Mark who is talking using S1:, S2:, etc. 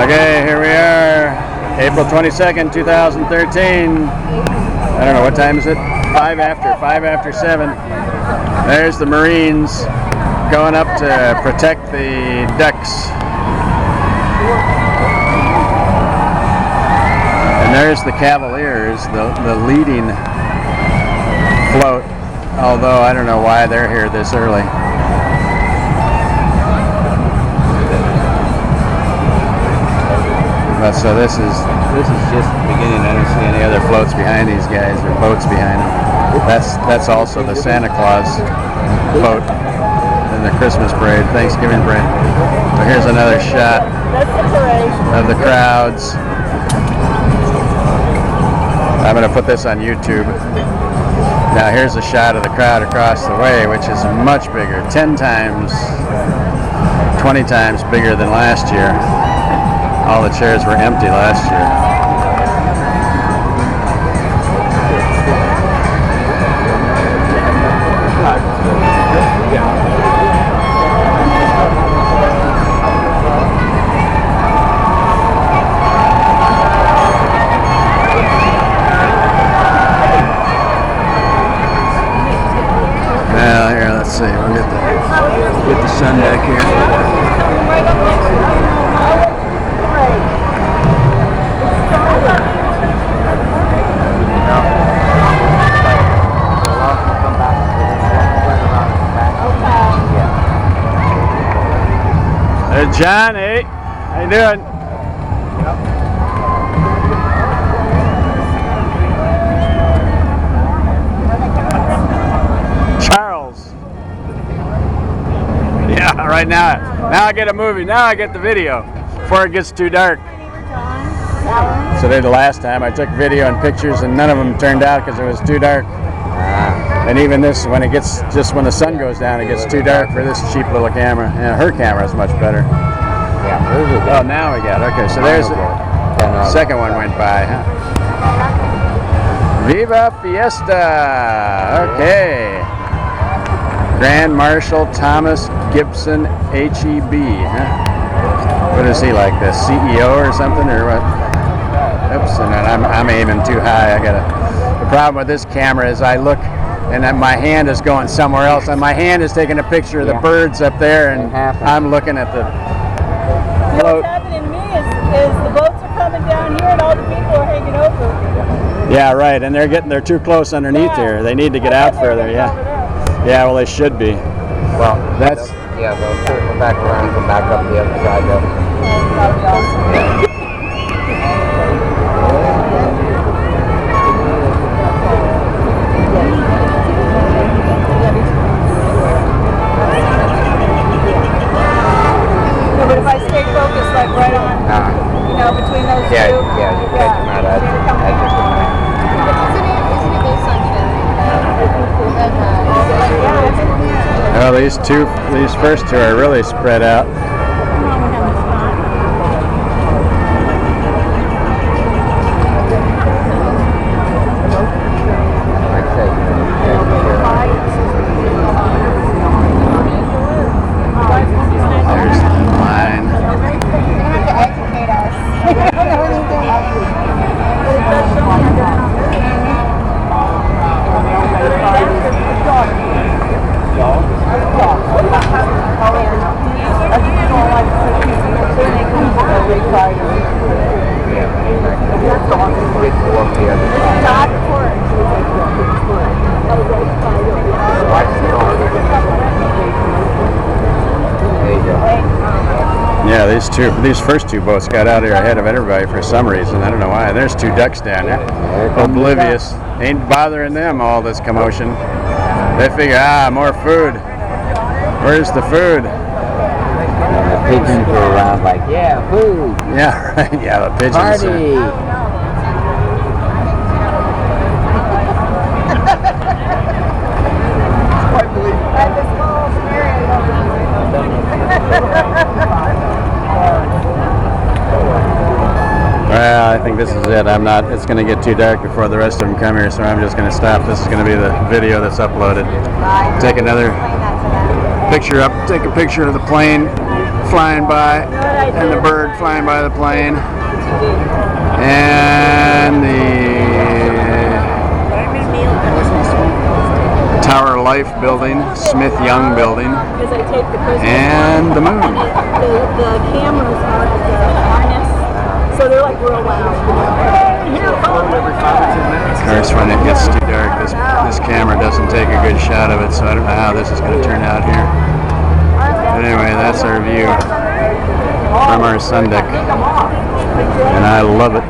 S1: Okay, here we are, April 22nd, 2013. I don't know, what time is it? 5 after 7. There's the Marines going up to protect the ducks. And there's the Cavaliers, the leading float, although I don't know why they're here this early. But so this is just the beginning. I don't see any other floats behind these guys or boats behind them. That's also the Santa Claus boat in the Christmas parade, Thanksgiving parade. But here's another shot of the crowds. I'm going to put this on YouTube. Now here's a shot of the crowd across the way, which is much bigger, 10 times, 20 times bigger than last year. All the chairs were empty last year. Now here, let's see. We'll get the sundeck here. There's John, hey, how you doing? Charles. Yeah, right now I get a movie. Now I get the video before it gets too dark. So the last time I took video and pictures and none of them turned out because it was too dark. And even this, when the sun goes down, it gets too dark for this cheap little camera. Yeah, her camera is much better.
S2: Yeah, hers is good.
S1: Oh, now we got it. Okay, so there's the second one went by, huh? Viva Fiesta! Okay. Grand Marshal Thomas Gibson HEB, huh? What is he, like the CEO or something, or what? Oops, and I'm aiming too high. The problem with this camera is I look and then my hand is going somewhere else, and my hand is taking a picture of the birds up there, and I'm looking at the float.
S3: What's happening to me is the boats are coming down here and all the people are hanging over.
S1: Yeah, right, and they're too close underneath here. They need to get out further. Yeah, yeah. Well, they should be.
S2: Well,
S1: that's
S2: they'll circle back around and come back up the other side though.
S3: That'll be awesome.
S2: Yeah.
S3: But if I stay focused, like right on, between those two.
S2: Yeah, you catch them out at the
S1: well, these first two are really spread out. Yeah, these first two boats got out here ahead of everybody for some reason. I don't know why. There's two ducks down there. Oblivious. Ain't bothering them, all this commotion. They figure, more food. Where's the food?
S2: And the pigeons were around like, yeah, food.
S1: Yeah, right. Yeah, the pigeons.
S2: Party.
S1: Well, I think this is it. It's going to get too dark before the rest of them come here, so I'm just going to stop. This is going to be the video that's uploaded. Take another picture up, take a picture of the plane flying by, and the bird flying by the plane, and the Tower Life building, Smith Young building, and the moon.
S3: The cameras are at the harness, so they're like real loud.
S1: Of course, when it gets too dark, this camera doesn't take a good shot of it, so I don't know how this is going to turn out here. But anyway, that's our view from our sun deck, and I love it.